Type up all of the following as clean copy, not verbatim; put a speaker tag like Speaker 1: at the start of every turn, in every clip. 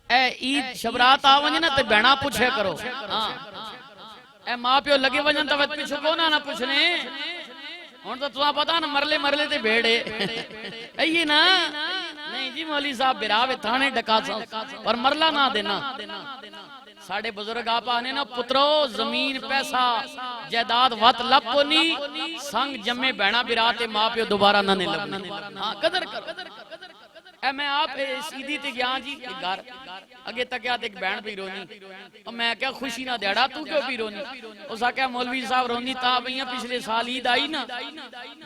Speaker 1: اے عید شبرات آ ونجے نا تے بہنا پوچھے کرو ہاں اے ماں پیو لگے ونجن تے پیچھو کونا نہ پوچھنے ہن تو تساں پتہ نا مرلے مرلے تے بھیڑے ایے نا نہیں جی مولوی صاحب براوے تھانے ڈکا سا پر مرلہ نہ دینا ساڑھے بزرگ آپ آنے نا پترو زمین پیسہ جائیداد وط لپونی سنگ جمع بہنا براتے ماں پیو دوبارہ نہ لبنی ہاں قدر کر اے میں آپ سیدھی تے گیا جی ایک گھر اگے تک یاد ایک بہن بھی رونی اور میں کیا خوشی نہ دیڑا تو کیوں بھی رونی اس آکے مولوی صاحب رونی تا بھئیاں پچھلے سال عید آئی نا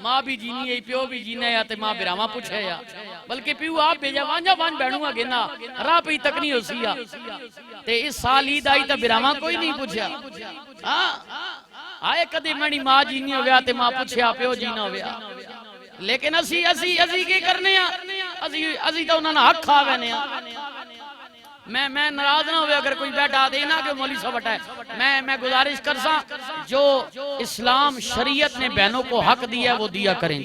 Speaker 1: ماں بھی جینی ہے پیو بھی جینے یا تے ماں براما پوچھے یا بلکہ پیو آپ بھیجا وانجا وانج بہنوں گا گنا راہ پہ ہی تک نہیں ہو سیا تے اس سال عید آئی تا براما کوئی نہیں پوچھا آئے کدے منی ماں جینی ہو گیا تے ماں پوچھے پیو جینا ہو گیا لیکن اسی کے کرنے ہیں اسی تو انہوں نے حق کھا گئے ہیں میں ناراض نہ ہوئے اگر کوئی بیٹھا دینا کہ مولوی صاحب ہٹا ہے میں گزارش کر سا جو اسلام شریعت نے بہنوں کو حق دیا وہ دیا کریں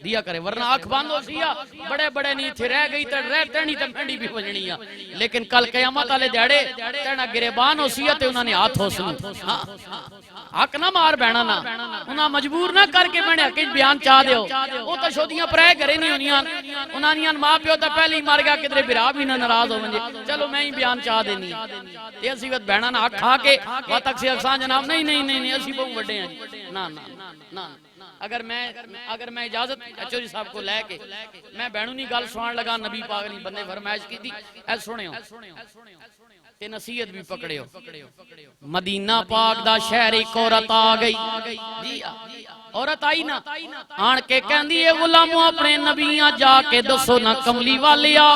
Speaker 1: دیا کریں ورنہ آنکھ باندھو سیا بڑے بڑے نہیں تھے رہ گئی تر رہتے نہیں تر مینڈی بھی بجنی ہے لیکن کل قیامت آلے دیڑے تینا گریبان ہو سیا تے انہوں نے ہاتھ ہو سنو حق نہ مار بہنا نہ انہاں مجبور نہ کر کے بہنے حقیج بیان چاہ دے ہو وہ تو شودیاں پرائے گھرے نہیں ہونیاں انہاں نیاں ماں پیو تا پہلے ہی مار گیا کدرے برا بھی نہ ناراض ہو منجے چلو میں ہی بیان چاہ دینی یہ سیوت بہنا نہ حق کھا کے واتک سے اقسان جناب نہیں اسی بہت بڑے ہیں نا اگر میں اجازت اچھوری صاحب کو لے کے میں بہنوں نہیں گال سوان لگا نبی پاک نہیں بندے فرمائش کی تھی ایسے سنے ہو تے نصیحت بھی پکڑے ہو مدینہ پاک دا شہر ایک عورت آ گئی عورت آئی نا آن کے کہندی ہے غلاموں اپنے نبیاں جا کے دسو نا کملی والیا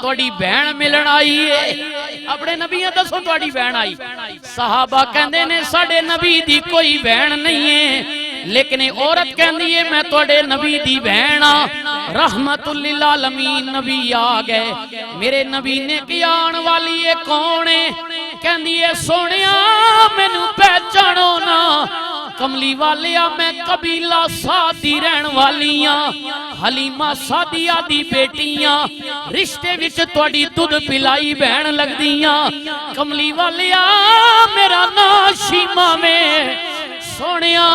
Speaker 1: توڑی بہن ملن آئی ہے اپنے نبیاں دسو توڑی بہن آئی صحابہ کہندے نے ساڑے نبی دی کوئی بہن نہیں ہے لیکن عورت کہندی ہے میں توڑے نبی دی بہنا رحمت للعالمین نبی آگئے میرے نبی نے کیا آن والی ہے کون ہے کہندی ہے سونیا میں نو پہچانو نا کملی والیا میں قبیلہ سادی رہن والیاں حلیمہ سادیہ دی بیٹیاں رشتے وچ توڑی دودھ پلائی بہن لگ دیاں کملی والیا میرا ناشیمہ میں سونیا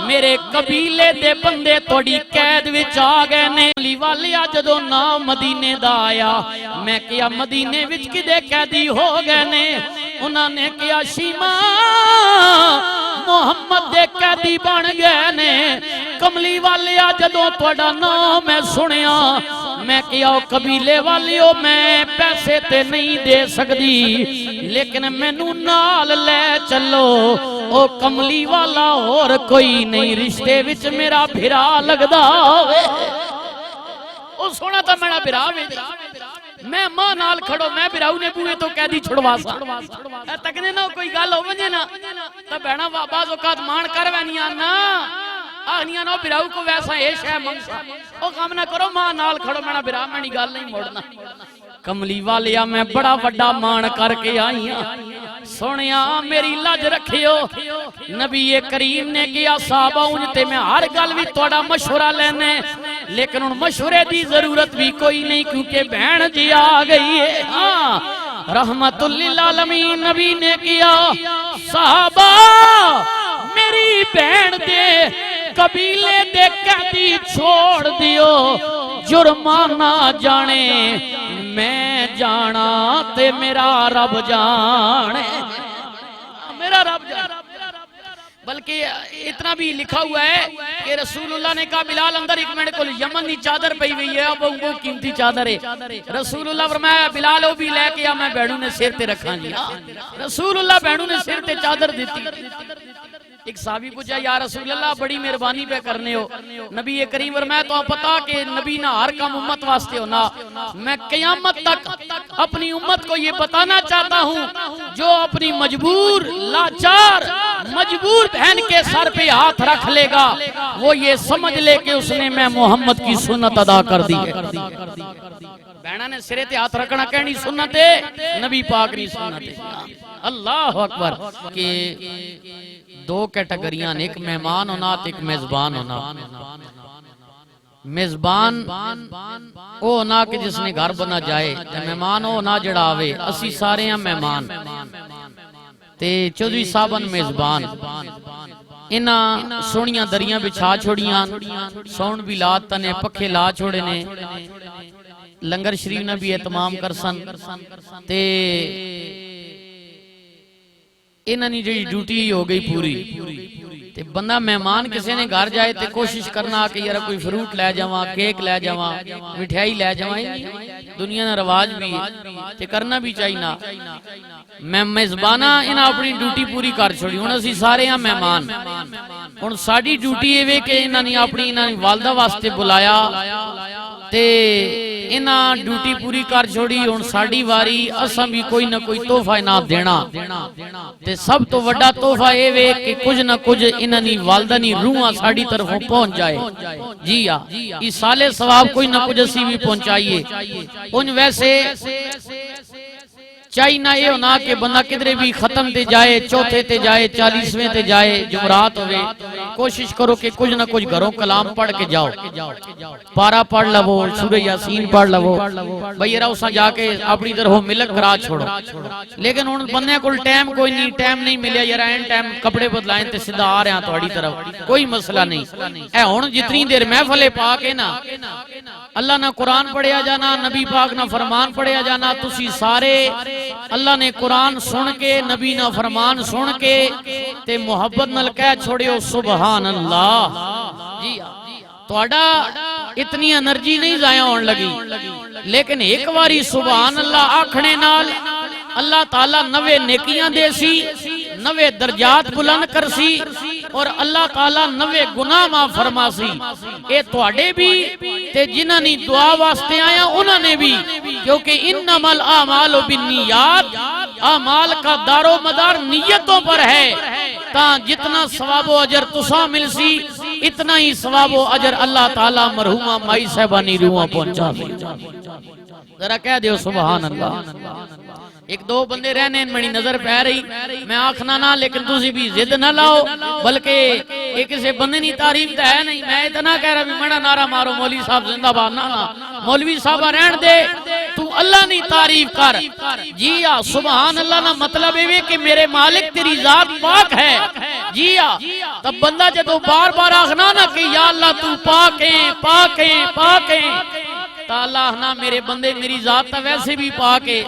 Speaker 1: میرے قبیلے دے بندے توڑی قید وچ آ گئے نے کملی والیا جدو نام مدینے دا آیا میں کیا مدینے وچ کدے قیدی ہو گئے نے انہوں نے کیا شیمہ محمد دے قیدی بن گئے نے کملی والیا جدوں توڑا نام میں سنیا میں کیا قبیلے والیو میں پیسے تے نہیں دے سکتی لیکن میں نو نال لے چلو او کملی والا اور کوئی نہیں رشتے وچ میرا بھرا لگدا او سونا تھا میرا بھرا میں ماں نال کھڑو میں براؤ نے بوئے تو قیدی چھڑوا سا تکنے نہ کوئی گال ہو ونجے نا تا بہنا بعض اوقات مان کر وینیاں نا آنیاں نو براؤ کو ویسا ایش ہے منسا او کام نہ کرو ماں نال کھڑو میرا برا میں نہیں گال نہیں موڑنا کملی والیا میں بڑا وڈا مان کر کے آئیاں سونیا میری لاج رکھیو نبی کریم نے کیا صحابہ انجھتے میں ہر گل بھی توڑا مشورہ لینے لیکن ان مشورے دی ضرورت بھی کوئی نہیں کیونکہ بہن جی آ گئی ہے رحمت للعالمین نبی نے کیا صحابہ میری بہن دے قبیلے دے قیدی چھوڑ دیو جرمانہ جانے میں جانا تے میرا رب جانے میرا رب جانے بلکہ اتنا بھی لکھا ہوا ہے کہ رسول اللہ نے کہا بلال اندر ایک منٹ کو یمنی چادر پہی ہوئی ہے اب وہ قیمتی چادر ہے رسول اللہ فرمایا بلال وہ بھی لے کے یا میں بہنوں نے سیر تے رکھا لیا رسول اللہ بہنوں نے سیر تے چادر دیتی ایک صحابی پوچھا یا رسول اللہ بڑی مہربانی پہ کرنے ہو نبی کریم فرمایا تو پتا کہ نبی نہ ہر کام امت واسطے ہونا میں قیامت تک اپنی امت کو یہ بتانا چاہتا ہوں جو اپنی مجبور لاچار مجبور بہن کے سر پہ ہاتھ رکھ لے گا وہ یہ سمجھ لے کہ اس نے میں محمد کی سنت ادا کر دی ہے بہنہ نے سرے تے ہاتھ رکھنا کہنی سنت ہے نبی پاک نہیں سنت ہے اللہ اکبر کہ دو کیٹیگریاں ایک مہمان ہونا ایک میزبان ہونا میزبان او نہ کہ جس نے گھر بنا جائے تے مہمان او نہ جڑا آوے اسی سارے ہیں مہمان تے چودھری صاحبن میزبان انہاں سونیاں دریاں بچھا چھوڑیاں سون بھی لات تنے پکھے لا چھوڑے نے لنگر شریف نے بھی اہتمام کرسن تے انہاں نے جڑی ڈیوٹی ہو گئی پوری تے بندہ مہمان کسی نے گھر جائے تے کوشش کرنا کہ یار کوئی فروٹ لے جاواں کیک لے جاواں مٹھائی لے جاواں دنیا نا رواج بھی تے کرنا بھی چاہینا میں میزبانہ انہاں اپنی ڈیوٹی پوری کر چھوڑی ہن اسی سارے ہاں مہمان ہن ساڈی ڈیوٹی اے کہ انہاں نے اپنی انہاں والدہ واسطے بلایا تے انہاں ڈیوٹی پوری کر چھوڑی ہن ساڈی واری اساں بھی کوئی نہ کوئی تحفہ انعام دینا تے سب تو وڈا تحفہ اے وے کہ کچھ نہ کچھ انہاں دی والدہ دی روحاں ساڈی طرفوں پہنچ جائے جی ہاں اس سالے ثواب کوئی نہ کچھ اسی بھی پہنچائیے ان ویسے چاہیے نہ یہ ہونا کہ بندہ کدھرے بھی ختم تے جائے چوتھے تے جائے 40ویں تے جائے جمعرات ہوئے کوشش کرو کہ کچھ نہ کچھ گھروں کلام پڑھ کے جاؤ پارا پڑھ لو سورہ یاسین پڑھ لو بھئی روساں جا کے اپنی طرف ملک کرا چھوڑو لیکن ان بندے کو ٹائم کوئی نہیں ٹائم نہیں ملیا یار این ٹائم کپڑے بدلائیں تے سیدھا آ رہے ہیں تھوڑی طرف کوئی مسئلہ نہیں اے ہن جتنی دیر محفل پاک ہے نا اللہ نہ قرآن پڑھیا جانا نبی پاک نہ فرمان پڑھیا جانا تسی سارے اللہ نے قرآن سن کے نبی نہ فرمان سن کے تے محبت نال کہہ چھوڑیو سبحان اللہ جی توڑا اتنی انرجی نہیں ضائع ہون لگی لیکن ایک واری سبحان اللہ آکھنے نال اللہ تعالیٰ 90 نیکیاں دے سی 90 درجات بلند کر سی اور اللہ تعالیٰ 90 گناہ معاف فرما سی اے توڑے بھی تے جنہاں نے دعا واسطے آیا انہوں نے بھی کیونکہ انما الاعمال بالنیات اعمال کا دار و مدار نیتوں پر ہے تاں جتنا ثواب و اجر تساں مل سی اتنا ہی ثواب و اجر اللہ تعالیٰ مرحومہ مائی صاحبانی روحاں پہنچا سی ذرا کہہ دیو سبحان اللہ ایک دو بندے رہنے ان منی نظر پہ رہی میں آکھنا نہ لیکن تسی بھی زد نہ لاؤ بلکہ ایک سے بندے نہیں تعریف تا ہے نہیں میں اتنا کہہ رہا بھی مڑا نعرہ مارو مولوی صاحب زندہ باد نہ مولوی صاحب رہن دے تو اللہ نہیں تعریف کر جی ہاں سبحان اللہ نہ مطلب ہے کہ میرے مالک تیری ذات پاک ہے جی ہاں تب بندہ جدو بار بار آکھنا نہ کہ یا اللہ تو پاک ہیں پاک ہیں پاک ہیں اللہ نہ میرے بندے میری ذات تا ویسے بھی پاکے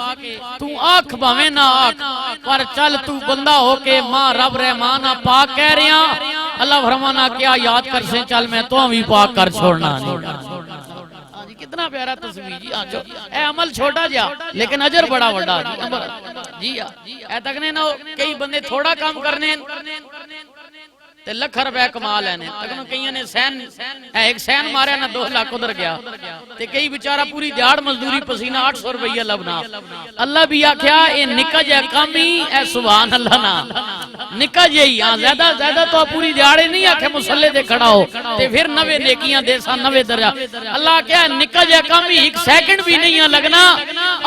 Speaker 1: تو آنکھ بھامے نہ آنکھ پر چل تو بندہ ہو کے ماں رب رحمانہ پاک کہہ رہے ہیں اللہ فرمانا کیا یاد کر سے چل میں تو ہم بھی پاک کر چھوڑنا نہیں کتنا پیارا تصویر جی اے عمل چھوٹا جا لیکن اجر بڑا بڑا جی اے تک نے نہ کئی بندے تھوڑا کام کرنے تے لکھ روپے کما لینے تکنو کئیوں نے ایک سین ماریا نہ 2 لاکھ ادھر گیا تے کئی بیچارہ پوری دیہاڑ مزدوری پسینہ 800 روپیہ لبنا اللہ بھی آکھیا اے نکا جے کم ہی اے سبحان اللہ نا نکا جے ہی زیادہ زیادہ تو پوری دیہاڑے نہیں آکھے مسلے دے کھڑا ہو تے پھر 90 نیکیاں دے سا 90 درجہ اللہ کہا نکا جے کم ہی 1 سیکنڈ بھی نہیں لگنا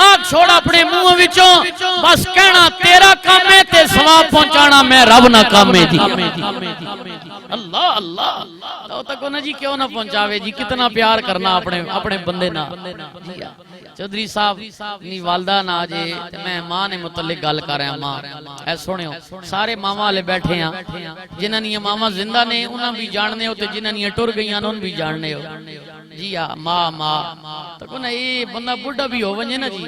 Speaker 1: آگ چھوڑ اپنے منہ وچوں بس کہنا تیرا کام ہے تے ثواب پہنچانا میں رب نہ کام ہے جی اللہ اللہ تو تک نہ جی کیوں نہ پہنچاوے جی کتنا پیار کرنا اپنے بندے نہ چودھری صاحب نی والدہ نہ جے میں ماں نے متعلق گل کر رہا ہوں ماں اے سنیو سارے ماما والے بیٹھے ہیں جنہاں نے ماما زندہ نے انہاں بھی جاننے ہو تے جنہاں نے ٹر گئی انہاں بھی جاننے ہو جی ہاں ماں تک نہ یہ بندہ بڑھا بھی ہو ونجے نا جی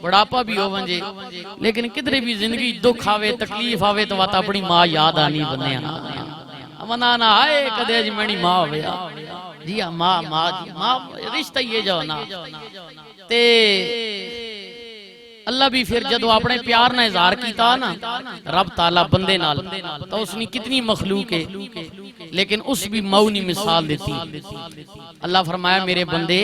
Speaker 1: بڑھاپا بھی ہو ونجے لیکن کدھرے بھی زندگی دکھ آوے تکلیف آوے تو وات اپنی ماں یاد آنی بنے منانا آئے کدے جی میری ماں ہوئے جی ہاں ماں جی ماں رشتہ یہ جو نا تے اللہ بھی پھر جدو اپنے پیار نہ اظہار کیتا نا رب تعالیٰ بندے نال تو اس نے کتنی مخلوق ہے لیکن اس بھی مونی مثال دیتی اللہ فرمایا میرے بندے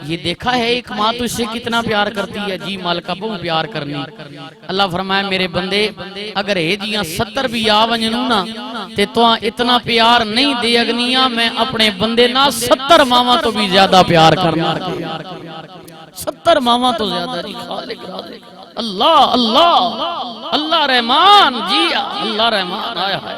Speaker 1: یہ دیکھا ہے ایک ماں تو اس سے کتنا پیار کرتی ہے جی مالکہ بہت پیار کرنی اللہ فرمایا میرے بندے اگر ہے جیاں 70 بھی آونجنوں نا تے تو اتنا پیار نہیں دے اگنیاں میں اپنے بندے نا 70 ماما تو بھی زیادہ پیار کرنا 70 ماما تو زیادہ جی خالق رازق اللہ اللہ اللہ رحمان جی اللہ رحمان آیا ہے